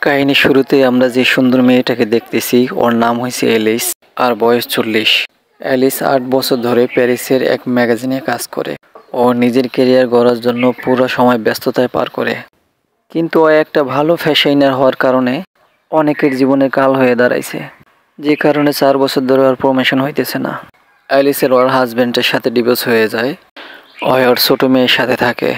কাহিনীর শুরুতেই আমরা যে সুন্দর মেয়েটাকে দেখতেছি ওর নাম হয়েছে এলিস আর বয়স 40। এলিস 8 বছর ধরে প্যারিসের এক ম্যাগাজিনে কাজ করে। ও নিজের কেরিয়ার গড়ার জন্য পুরো সময় ব্যস্ততায় পার করে, কিন্তু ও একটা ভালো ফ্যাশনার হওয়ার কারণে অনেকের জীবনে কাল হয়ে দাঁড়াইছে, যে কারণে 4 বছর ধরে ওর প্রমোশন হইতেছে না। অ্যালিসের ওর হাজব্যান্ডের সাথে ডিভোর্স হয়ে যায়। ও ওর ছোট মেয়ের সাথে থাকে।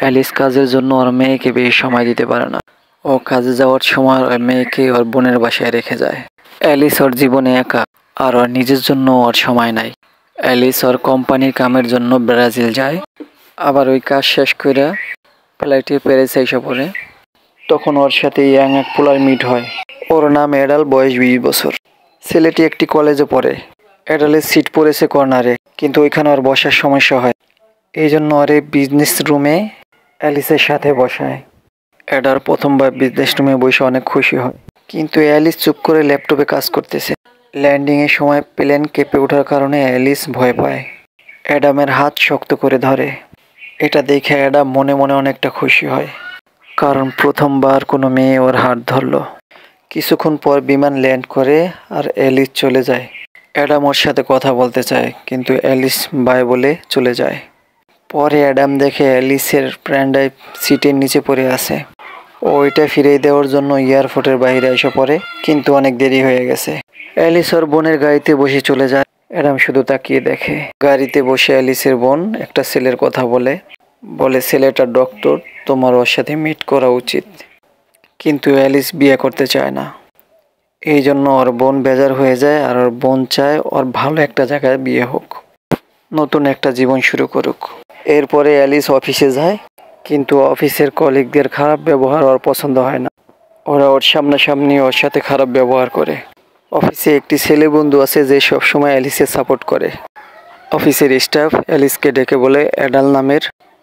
অ্যালিস কাজের জন্য ওর মেয়েকে বেশি সময় দিতে পারে না। ও কাজে যাওয়ার সময় ওর মেয়েকে ওর বোনের বাসায় রেখে যায়। অ্যালিস ওর জীবনে একা, আর ওর নিজের জন্য ওর সময় নাই। অ্যালিস ওর কোম্পানির কামের জন্য ব্রাজিল যায়, আবার ওই কাজ শেষ করে ফ্লাইটে প্যারিস এসে পড়ে। তখন ওর সাথে ইয়াং এক পোলার মিট হয়। ওর নাম এডাল, বয়স 20 বছর। ছেলেটি একটি কলেজে পড়ে। এডালের সিট পড়েছে কর্নারে, কিন্তু ওইখানে ওর বসার সমস্যা হয়। এই জন্য ওর বিজনেস রুমে অ্যালিসের সাথে বসায়। এডার প্রথমবার বিজনেস রুমে বসে অনেক খুশি হয়, কিন্তু অ্যালিস চুপ করে ল্যাপটপে কাজ করতেছে। ল্যান্ডিংয়ের সময় প্লেন কেঁপে ওঠার কারণে অ্যালিস ভয় পায়। অ্যাডামের হাত শক্ত করে ধরে। এটা দেখে অ্যাডাম মনে মনে অনেকটা খুশি হয়, কারণ প্রথমবার কোনো মেয়ে ওর হাত ধরল। কিছুক্ষণ পর বিমান ল্যান্ড করে আর অ্যালিস চলে যায়। অ্যাডাম ওর সাথে কথা বলতে চায়, কিন্তু অ্যালিস বাই বলে চলে যায়। পরে অ্যাডাম দেখে অ্যালিসের পেনড্রাইভ সিটের নিচে পড়ে আছে। ওইটা ফিরিয়ে দেওয়ার জন্য এয়ারপোর্টের বাইরে এসে পড়ে, কিন্তু অনেক দেরি হয়ে গেছে। অ্যালিস ওর বোনের গাড়িতে বসে চলে যায়। অ্যাডাম শুধু তাকিয়ে দেখে। গাড়িতে বসে অ্যালিসের বোন একটা ছেলের কথা বলে ছেলেটা ডক্টর, তোমার ওর সাথে মিট করা উচিত। কিন্তু অ্যালিস বিয়ে করতে চায় না। এই জন্য ওর বোন বেজার হয়ে যায়, আর ওর বোন চায় ওর ভালো একটা জায়গায় বিয়ে হোক, নতুন একটা জীবন শুরু করুক। এরপরে অ্যালিস অফিসে যায়, কিন্তু অফিসের কলিগদের খারাপ ব্যবহার ওর পছন্দ হয় না। ওরা ওর সামনাসামনি ওর সাথে খারাপ ব্যবহার করে। অফিসে একটি ছেলে বন্ধু আছে যে সবসময় অ্যালিসের সাপোর্ট করে। অফিসের স্টাফ অ্যালিসকে ডেকে বলে অ্যাডাল নামের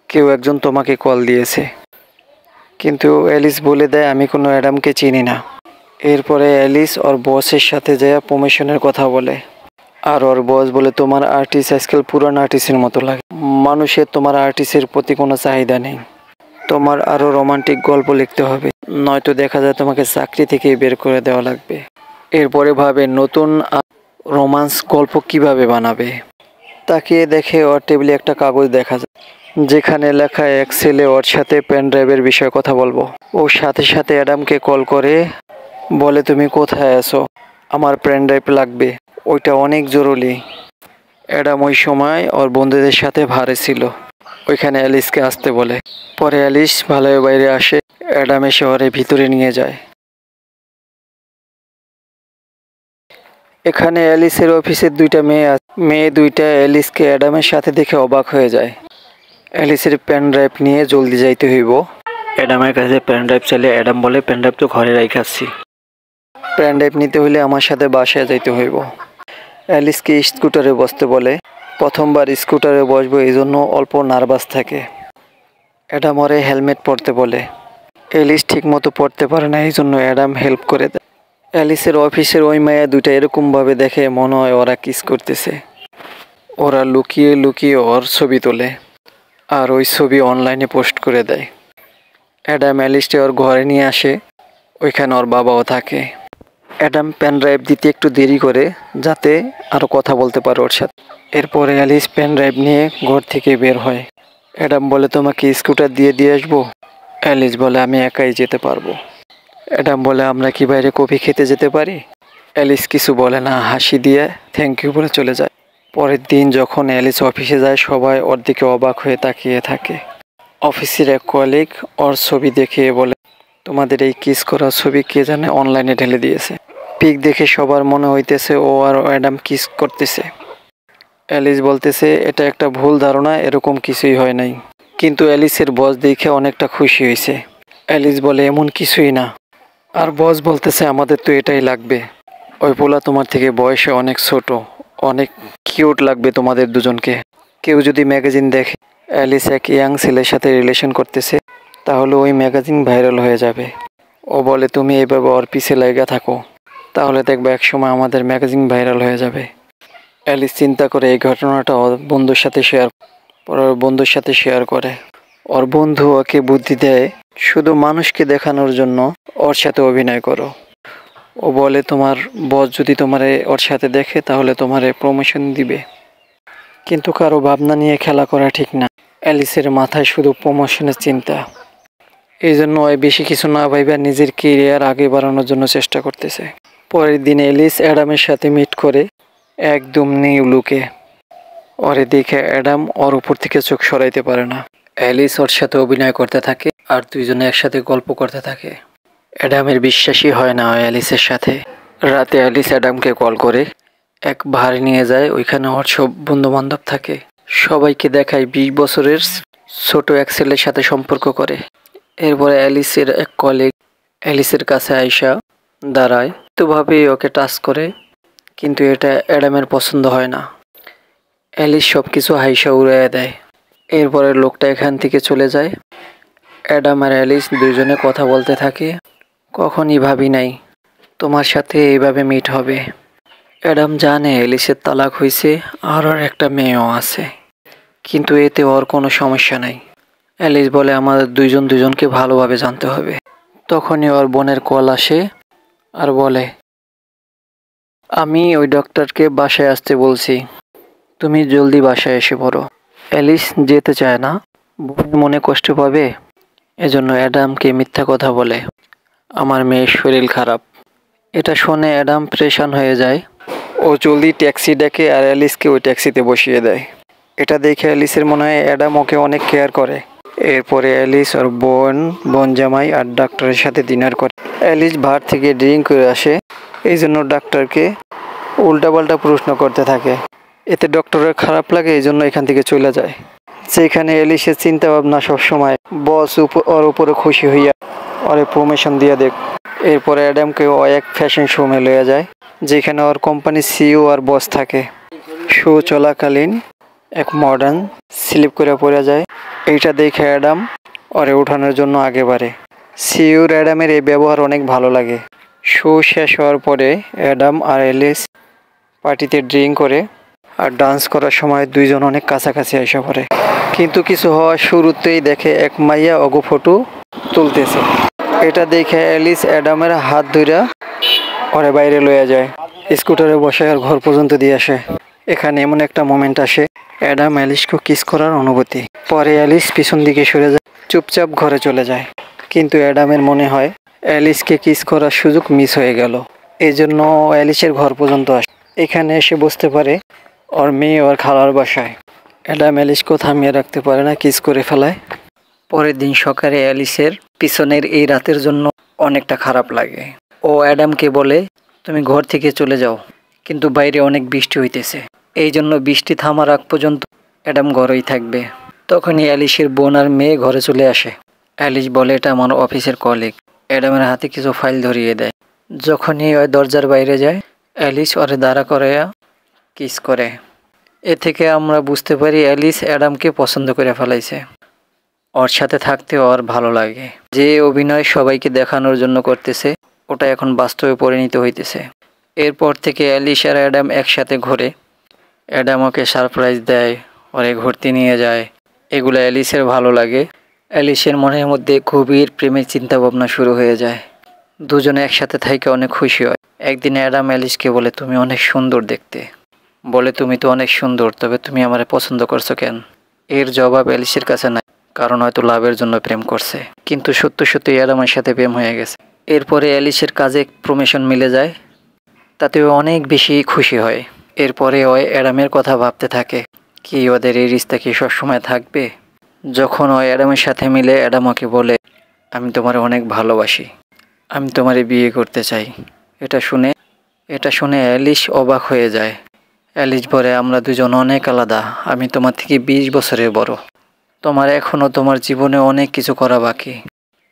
কেউ একজন তোমাকে কল দিয়েছে, কিন্তু অ্যালিস বলে দেয় আমি কোনো অ্যাডামকে চিনি না। এরপরে অ্যালিস ওর বসের সাথে যায় প্রমোশনের কথা বলে, আর ওর বস বলে তোমার আর্টিস্ট আজকাল পুরান আর্টিস্টের মতো লাগে, মানুষের তোমার আর্টিস্টের প্রতি কোনো চাহিদা নেই, তোমার আরও রোমান্টিক গল্প লিখতে হবে, নয়তো দেখা যায় তোমাকে চাকরি থেকে বের করে দেওয়া লাগবে। এরপরে ভাবে নতুন রোমান্স গল্প কিভাবে বানাবে। তাকিয়ে দেখে ওর টেবিলে একটা কাগজ দেখা যায়, যেখানে লেখা এক ছেলে ওর সাথে পেন ড্রাইভের বিষয়ে কথা বলবো। ও সাথে সাথে অ্যাডামকে কল করে বলে তুমি কোথায় আছো, আমার পেন ড্রাইভ লাগবে, ওইটা অনেক জরুরি। অ্যাডাম ওই সময় ওর বন্ধুদের সাথে ভারে ছিল, ওইখানে অ্যালিসকে আসতে বলে। পরে অ্যালিস ভালোই বাইরে আসে, অ্যাডাম এসে ওরে ভিতরে নিয়ে যায়। এখানে অ্যালিসের অফিসের দুইটা মেয়ে আছে। মেয়ে দুইটা অ্যালিসকে অ্যাডামের সাথে দেখে অবাক হয়ে যায়। অ্যালিসের পেন ড্রাইভ নিয়ে জলদি যাইতে হইব। অ্যাডামের কাছে পেন ড্রাইভ চাইলে অ্যাডাম বলে পেন ড্রাইভ তো ঘরে রাখাচ্ছি, পেন ড্রাইভ নিতে হইলে আমার সাথে বাসায় যাইতে হইব। অ্যালিসকে স্কুটারে বসতে বলে। প্রথমবার স্কুটারে বসবো, এই জন্য অল্প নার্ভাস থাকে। অ্যাডাম ওরে হেলমেট পরতে বলে। অ্যালিস ঠিক মতো পড়তে পারে না, এই জন্য অ্যাডাম হেল্প করে দেয়। অ্যালিসের অফিসের ওই মায়া দুইটা এরকমভাবে দেখে মনে হয় ওরা কিস করতেছে। ওরা লুকিয়ে লুকিয়ে ওর ছবি তোলে, আর ওই ছবি অনলাইনে পোস্ট করে দেয়। অ্যাডাম অ্যালিসকে ওর ঘরে নিয়ে আসে, ওইখানে ওর বাবাও থাকে। অ্যাডাম পেন ড্রাইভ দিতে একটু দেরি করে, যাতে আরও কথা বলতে পারে ওর সাথে। এরপরে অ্যালিস পেন ড্রাইভ নিয়ে ঘর থেকে বের হয়। অ্যাডাম বলে তোমাকে স্কুটার দিয়ে আসবো। অ্যালিস বলে আমি একাই যেতে পারবো। অ্যাডাম বলে আমরা কি বাইরে কফি খেতে যেতে পারি। অ্যালিস কিছু বলে না, হাসি দিয়ে থ্যাংক ইউ বলে চলে যায়। পরের দিন যখন অ্যালিস অফিসে যায়, সবাই ওর দিকে অবাক হয়ে তাকিয়ে থাকে। অফিসের এক কলিগ ওর ছবি দেখে বলে তোমাদের এই কিস করা ছবি কে জানে অনলাইনে ঢেলে দিয়েছে। পিক দেখে সবার মনে হইতেছে ও আর অ্যাডাম কিস করতেছে। অ্যালিস বলতেছে এটা একটা ভুল ধারণা, এরকম কিছুই হয় নাই। কিন্তু অ্যালিসের বস দেখে অনেকটা খুশি হয়েছে। অ্যালিস বলে এমন কিছুই না, আর বস বলতেছে আমাদের তো এটাই লাগবে। ওই পোলা তোমার থেকে বয়সে অনেক ছোট, অনেক কিউট লাগবে তোমাদের দুজনকে। কেউ যদি ম্যাগাজিন দেখে অ্যালিস এক ইয়াং ছেলের সাথে রিলেশন করতেছে, তাহলে ওই ম্যাগাজিন ভাইরাল হয়ে যাবে। ও বলে তুমি এইভাবে ওর পিছে লাগা থাকো, তাহলে দেখবে একসময় আমাদের ম্যাগাজিন ভাইরাল হয়ে যাবে। অ্যালিস চিন্তা করে এই ঘটনাটা ওর বন্ধুর সাথে শেয়ার করে। ওর বন্ধু ওকে বুদ্ধি দেয় শুধু মানুষকে দেখানোর জন্য ওর সাথে অভিনয় করো। ও বলে তোমার বস যদি তোমারে ওর সাথে দেখে তাহলে তোমারে প্রমোশন দিবে। কিন্তু কারো ভাবনা নিয়ে খেলা করা ঠিক না। অ্যালিসের মাথায় শুধু প্রমোশনের চিন্তা। এই জন্য ও বেশি কিছু না ভাইবা নিজের কেরিয়ার আগে বাড়ানোর জন্য চেষ্টা করতেছে। পরের দিন অ্যালিস অ্যাডামের সাথে মিট করে একদম নিউ লুকে। ওরে দেখে অ্যাডাম ওর উপর থেকে চোখ সরাইতে পারে না। অ্যালিস ওর সাথে অভিনয় করতে থাকে আর দুইজনে একসাথে গল্প করতে থাকে। অ্যাডামের বিশ্বাসই হয় না অ্যালিসের সাথে। রাতে অ্যালিস অ্যাডামকে কল করে এক বাড়ি নিয়ে যায়। ওইখানে ওর সব বন্ধু বান্ধব থাকে। সবাইকে দেখায় 20 বছরের ছোট এক ছেলের সাথে সম্পর্ক করে। এরপরে অ্যালিসের এক কলিগ অ্যালিসের কাছে আইসা দাঁড়ায়, তো ভাবে ওকে টাচ করে, কিন্তু এটা অ্যাডামের পছন্দ হয় না। অ্যালিস সব কিছু হাইসা উড়াইয়া দেয়। এরপরে লোকটা এখান থেকে চলে যায়। অ্যাডাম আর অ্যালিস দুইজনে কথা বলতে থাকে। কখনই ভাবি নাই তোমার সাথে এইভাবে মিট হবে। অ্যাডাম জানে অ্যালিসের তালাক হয়েছে আর ওর একটা মেয়েও আছে, কিন্তু এতে ওর কোনো সমস্যা নাই। অ্যালিস বলে আমাদের দুজনকে ভালোভাবে জানতে হবে। তখনই ওর বোনের কল আসে আর বলে আমি ওই ডক্টরকে বাসায় আসতে বলছি, তুমি জলদি বাসায় এসে পড়ো। অ্যালিস যেতে চায় না, বোন মনে কষ্ট পাবে, এজন্য অ্যাডামকে মিথ্যা কথা বলে আমার মেয়ের শরীর খারাপ। এটা শুনে অ্যাডাম প্রেশান হয়ে যায়। ও জলদি ট্যাক্সি ডেকে আর অ্যালিসকে ওই ট্যাক্সিতে বসিয়ে দেয়। এটা দেখে অ্যালিসের মনে হয় অ্যাডাম ওকে অনেক কেয়ার করে। এরপরে অ্যালিস ওর বোন জামাই আর ডাক্তারের সাথে ডিনার করে। অ্যালিস বার থেকে ড্রিঙ্ক করে আসে, এই জন্য ডাক্তারকে উল্টাপাল্টা প্রশ্ন করতে থাকে। এতে ডক্টরের খারাপ লাগে, এই জন্য এখান থেকে চলে যায়। যেখানে অ্যালিসের চিন্তা ভাবনা সবসময় বস ওর উপরে খুশি হইয়া ওরে প্রমোশন দিয়ে দেখ। এরপরে অ্যাডামকে ও এক ফ্যাশন শো মে লইয়া যায়, যেখানে ওর কোম্পানির সিইও আর বস থাকে। শো চলাকালীন এক মডার্ন স্লিপ করে পড়ে যায়। এইটা দেখে অ্যাডাম ওরে উঠানোর জন্য আগে বাড়ে। সিইওর অ্যাডামের এই ব্যবহার অনেক ভালো লাগে। শো শেষ হওয়ার পরে অ্যাডাম আর অ্যালিস পার্টিতে ড্রিঙ্ক করে আর ডান্স করার সময় দুইজন অনেক কাছাকাছি এসে পড়ে। কিন্তু কিছু হওয়ার শুরুতেই দেখে এক মাইয়া অগো ফটো তুলতেছে। এটা দেখে অ্যালিস অ্যাডামের হাত ধইরা ওরে বাইরে লইয়া যায়, স্কুটারে বসে আর ঘর পর্যন্ত দিয়ে আসে। এখানে এমন একটা মোমেন্ট আসে, অ্যাডাম অ্যালিসকে কিস করার অনুভূতি। পরে অ্যালিস পিছন দিকে সরে যায়, চুপচাপ ঘরে চলে যায়। কিন্তু অ্যাডামের মনে হয় অ্যালিসকে কিস করার সুযোগ মিস হয়ে গেল, এই জন্য অ্যালিসের ঘর পর্যন্ত আসে। এখানে এসে বুঝতে পারে ওর মেয়ে ওর খালার বাসায়। অ্যাডাম অ্যালিসকেও থামিয়ে রাখতে পারে না, কিস করে ফেলায়। পরের দিন সকালে অ্যালিসের পিছনের এই রাতের জন্য অনেকটা খারাপ লাগে। ও অ্যাডামকে বলে তুমি ঘর থেকে চলে যাও, কিন্তু বাইরে অনেক বৃষ্টি হইতেছে, এই জন্য বৃষ্টি থামার আগ পর্যন্ত অ্যাডাম ঘরেই থাকবে। তখনই অ্যালিসের বোন আর মেয়ে ঘরে চলে আসে। অ্যালিস বলে এটা আমার অফিসের কলিগ। অ্যাডামের হাতে কিছু ফাইল ধরিয়ে দেয়। যখনই ওই দরজার বাইরে যায়, অ্যালিস ওরে দাঁড়া করে কিস করে। এ থেকে আমরা বুঝতে পারি অ্যালিস অ্যাডামকে পছন্দ করে ফেলাইছে। ওর সাথে থাকতে ওর ভালো লাগে। যে অভিনয় সবাইকে দেখানোর জন্য করতেছে, ওটা এখন বাস্তবে পরিণত হইতেছে। এরপর থেকে অ্যালিস আর অ্যাডাম একসাথে ঘোরে। অ্যাডাম ওকে সারপ্রাইজ দেয়, ওরে ঘুরতে নিয়ে যায়। এগুলো অ্যালিসের ভালো লাগে। অ্যালিসের মনের মধ্যে গভীর প্রেমের চিন্তা ভাবনা শুরু হয়ে যায়। দুজনে একসাথে থাইকে অনেক খুশি হয়। একদিন অ্যাডাম অ্যালিসকে বলে তুমি অনেক সুন্দর দেখতে। বলে তুমি তো অনেক সুন্দর, তবে তুমি আমারে পছন্দ করছো কেন? এর জবাব অ্যালিসের কাছে নাই, কারণ হয়তো লাভের জন্য প্রেম করছে। কিন্তু সত্য সত্যি অ্যাডামের সাথে প্রেম হয়ে গেছে। এরপরে অ্যালিসের কাজে প্রমোশন মিলে যায়, তাতে অনেক বেশি খুশি হয়। এরপরে ওই অ্যাডামের কথা ভাবতে থাকে, কি ওদের এই রিশতা কি সবসময় থাকবে? যখন ওই অ্যাডামের সাথে মিলে অ্যাডাম ওকে বলে আমি তোমারে অনেক ভালোবাসি, আমি তোমারে বিয়ে করতে চাই। এটা শুনে অ্যালিস অবাক হয়ে যায়। অ্যালিস বলে আমরা দুজন অনেক আলাদা, আমি তোমার থেকে 20 বছরের বড়, তোমার এখনও তোমার জীবনে অনেক কিছু করা বাকি।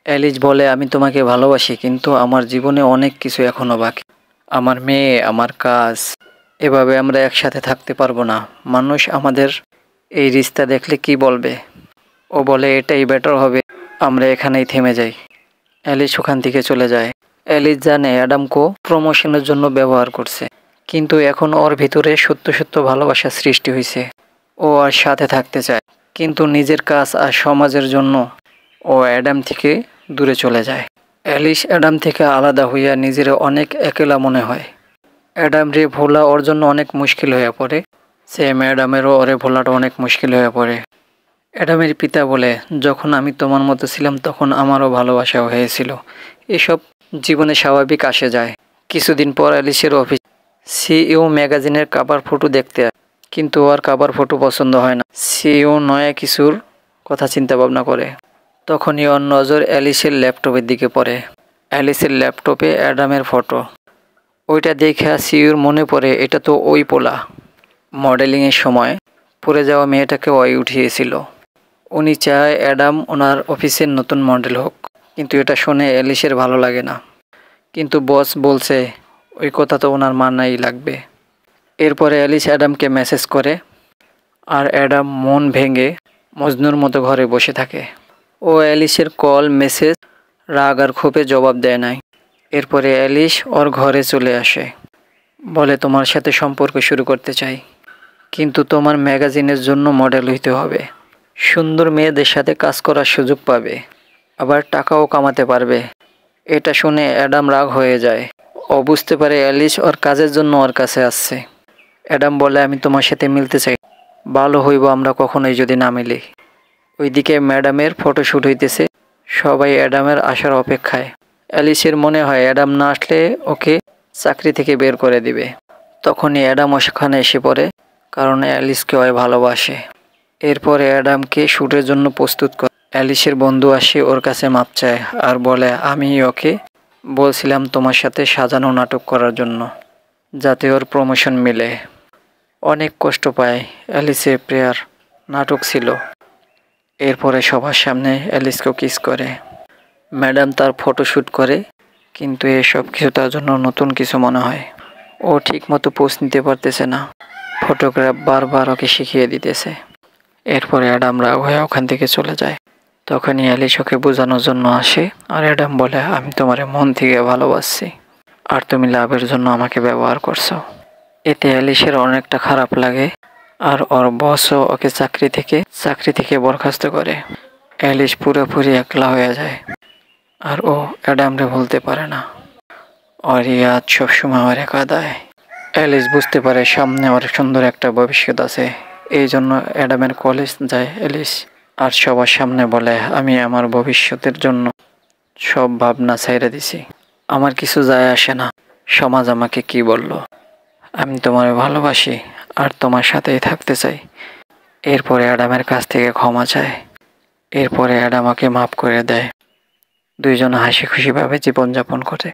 অ্যালিস বলে আমি তোমাকে ভালোবাসি, কিন্তু আমার জীবনে অনেক কিছু এখনও বাকি, আমার মেয়ে, আমার কাজ। এভাবে আমরা একসাথে থাকতে পারবো না। মানুষ আমাদের এই রিশতা দেখলে কি বলবে? ও বলে এটাই বেটার হবে আমরা এখানেই থেমে যাই। অ্যালিস ওখান থেকে চলে যায়। অ্যালিস জানে অ্যাডামকে প্রমোশনের জন্য ব্যবহার করছে, কিন্তু এখন ওর ভিতরে সত্য সত্য ভালোবাসা সৃষ্টি হয়েছে। ও আর সাথে থাকতে চায়, কিন্তু নিজের কাজ আর সমাজের জন্য ও অ্যাডাম থেকে দূরে চলে যায়। অ্যালিস অ্যাডাম থেকে আলাদা হইয়া নিজের অনেক একেলা মনে হয়। অ্যাডাম রে ভোলা ওর জন্য অনেক মুশকিল হয়ে পড়ে। সেম অ্যাডামেরও ওরে ভোলাটা অনেক মুশকিল হয়ে পড়ে। অ্যাডামের পিতা বলে, যখন আমি তোমার মতো ছিলাম তখন আমারও ভালোবাসা হয়েছিল। এসব জীবনে স্বাভাবিক আসে যায়। কিছুদিন পর অ্যালিসের অফিস সিইও ম্যাগাজিনের কাভার ফটো দেখতে আসে, কিন্তু ওর কাভার ফটো পছন্দ হয় না। সিইও নয়া কিছুর কথা চিন্তা ভাবনা করে। তখনই ওর নজর অ্যালিসের ল্যাপটপের দিকে পড়ে। অ্যালিসের ল্যাপটপে অ্যাডামের ফটো। ওইটা দেখে সিইওর মনে পড়ে, এটা তো ওই পোলা, মডেলিংয়ের সময় পড়ে যাওয়া মেয়েটাকে ওই উঠিয়েছিল। উনি চায় অ্যাডাম ওনার অফিসের নতুন মডেল হোক, কিন্তু এটা শুনে অ্যালিসের ভালো লাগে না। কিন্তু বস বলছে ওই কথা তো ওনার মানাই লাগবে। এরপরে অ্যালিস অ্যাডামকে মেসেজ করে, আর অ্যাডাম মন ভেঙে মজনুর মতো ঘরে বসে থাকে। ও অ্যালিসের কল মেসেজ রাগ আর ক্ষোভে জবাব দেয় নাই। এরপরে অ্যালিস ওর ঘরে চলে আসে, বলে তোমার সাথে সম্পর্ক শুরু করতে চাই, কিন্তু তোমার ম্যাগাজিনের জন্য মডেল হইতে হবে। সুন্দর মেয়েদের সাথে কাজ করার সুযোগ পাবে, আবার টাকাও কামাতে পারবে। এটা শুনে অ্যাডাম রাগ হয়ে যায়। ও বুঝতে পারে অ্যালিস ওর কাজের জন্য ওর কাছে আসছে। অ্যাডাম বলে, আমি তোমার সাথে মিলতে চাই, ভালো হইব আমরা কখনোই যদি না মিলি। ওইদিকে ম্যাডামের ফটোশ্যুট হইতেছে, সবাই অ্যাডামের আসার অপেক্ষায়। অ্যালিসের মনে হয় অ্যাডাম না আসলে ওকে চাকরি থেকে বের করে দিবে। তখনই অ্যাডাম সেখানে এসে পড়ে, কারণ অ্যালিসকে ওই ভালোবাসে। এরপরে অ্যাডামকে শ্যুটের জন্য প্রস্তুত করে। অ্যালিসের বন্ধু আসে ওর কাছে মাপ চায় আর বলে, আমি ওকে বলছিলাম তোমার সাথে সাজানো নাটক করার জন্য, যাতে ওর প্রমোশন মিলে। অনেক কষ্ট পায়। অ্যালিসের প্রেয়ার নাটক ছিল। এরপরে সবার সামনে অ্যালিসকেও কিস করে। ম্যাডাম তার ফটোশ্যুট করে, কিন্তু এসব কিছু তার জন্য নতুন কিছু মনে হয়। ও ঠিক মতো পোজ নিতে পারতেছে না। ফটোগ্রাফ বারবার ওকে শিখিয়ে দিতেছে। এরপরে অ্যাডাম রাগ হয়ে ওখান থেকে চলে যায়। তখনই অ্যালিস ওকে বোঝানোর জন্য আসে, আর অ্যাডাম বলে, আমি তোমার মন থেকে ভালোবাসছি, আর তুমি লাভের জন্য আমাকে ব্যবহার করছো। এতে অ্যালিসের অনেকটা খারাপ লাগে, আর ওর বসও ওকে চাকরি থেকে বরখাস্ত করে। অ্যালিস পুরোপুরি একলা হয়ে যায়, আর ও অ্যাডামরে ভুলতে পারে না। ওর ইয়াদ সবসময় ওর একা দেয়। অ্যালিস বুঝতে পারে সামনে ওর সুন্দর একটা ভবিষ্যৎ আছে। এই জন্য অ্যাডামের কলেজ যায় অ্যালিস, আর সবার সামনে বলে, আমি আমার ভবিষ্যতের জন্য সব ভাবনা ছেড়ে দিছি। আমার কিছু যায় আসে না সমাজ আমাকে কি বলল। আমি তোমার ভালোবাসি আর তোমার সাথেই থাকতে চাই। এরপরে অ্যাডামের কাছ থেকে ক্ষমা চায়। এরপরে অ্যাডাম ওকে মাফ করে দেয়। দুইজন হাসি খুশিভাবে জীবনযাপন করে।